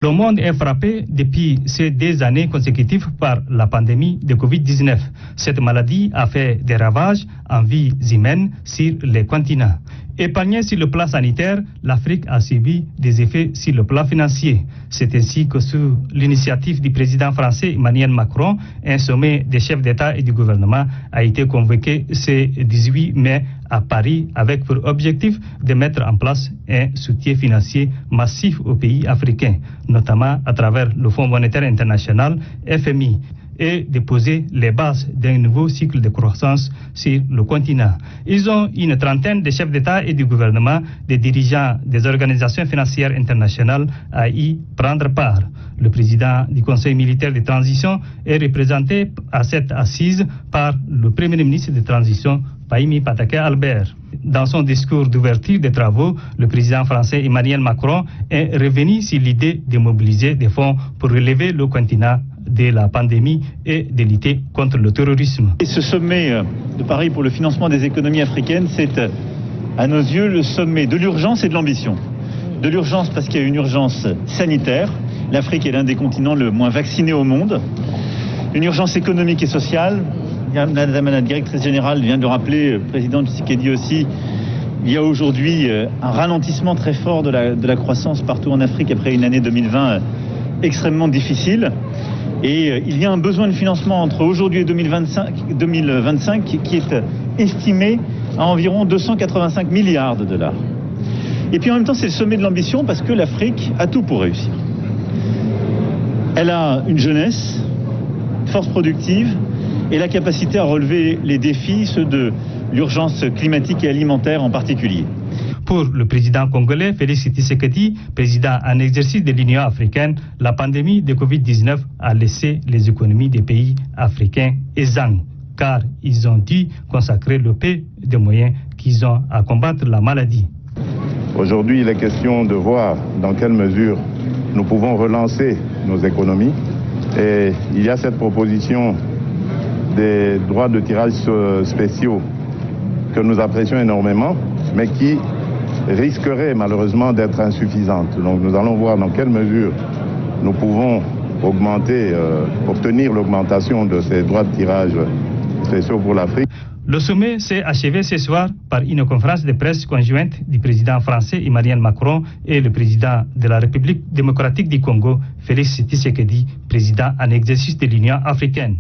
Le monde est frappé depuis ces 2 années consécutives par la pandémie de Covid-19. Cette maladie a fait des ravages en vies humaines sur les continents. Épargnée sur le plan sanitaire, l'Afrique a subi des effets sur le plan financier. C'est ainsi que sous l'initiative du président français Emmanuel Macron, un sommet des chefs d'État et du gouvernement a été convoqué ce 18 mai à Paris avec pour objectif de mettre en place un soutien financier massif aux pays africains, notamment à travers le Fonds monétaire international, FMI, et de poser les bases d'un nouveau cycle de croissance sur le continent. Ils ont une trentaine de chefs d'État et du gouvernement, des dirigeants des organisations financières internationales à y prendre part. Le président du Conseil militaire de transition est représenté à cette assise par le Premier ministre de transition, Pahimi Patake Albert. Dans son discours d'ouverture des travaux, le président français Emmanuel Macron est revenu sur l'idée de mobiliser des fonds pour relever le continent de la pandémie et de lutter contre le terrorisme. Et ce sommet de Paris pour le financement des économies africaines, c'est à nos yeux le sommet de l'urgence et de l'ambition. De l'urgence parce qu'il y a une urgence sanitaire. L'Afrique est l'un des continents le moins vaccinés au monde. Une urgence économique et sociale. Madame la directrice générale vient de le rappeler, le président Tshisekedi aussi. Il y a aujourd'hui un ralentissement très fort de la croissance partout en Afrique après une année 2020 extrêmement difficile. Et il y a un besoin de financement entre aujourd'hui et 2025 qui est estimé à environ 285 milliards de dollars. Et puis en même temps, c'est le sommet de l'ambition parce que l'Afrique a tout pour réussir. Elle a une jeunesse, une force productive et la capacité à relever les défis, ceux de l'urgence climatique et alimentaire en particulier. Pour le président congolais Félix Tshisekedi, président en exercice de l'Union africaine, la pandémie de Covid-19 a laissé les économies des pays africains exsangues, car ils ont dû consacrer le peu de moyens qu'ils ont à combattre la maladie. Aujourd'hui, il est question de voir dans quelle mesure nous pouvons relancer nos économies. Et il y a cette proposition des droits de tirage spéciaux que nous apprécions énormément, mais qui risquerait malheureusement d'être insuffisante. Donc nous allons voir dans quelle mesure nous pouvons obtenir l'augmentation de ces droits de tirage spéciaux pour l'Afrique. Le sommet s'est achevé ce soir par une conférence de presse conjointe du président français Emmanuel Macron et le président de la République démocratique du Congo, Félix Tshisekedi, président en exercice de l'Union africaine.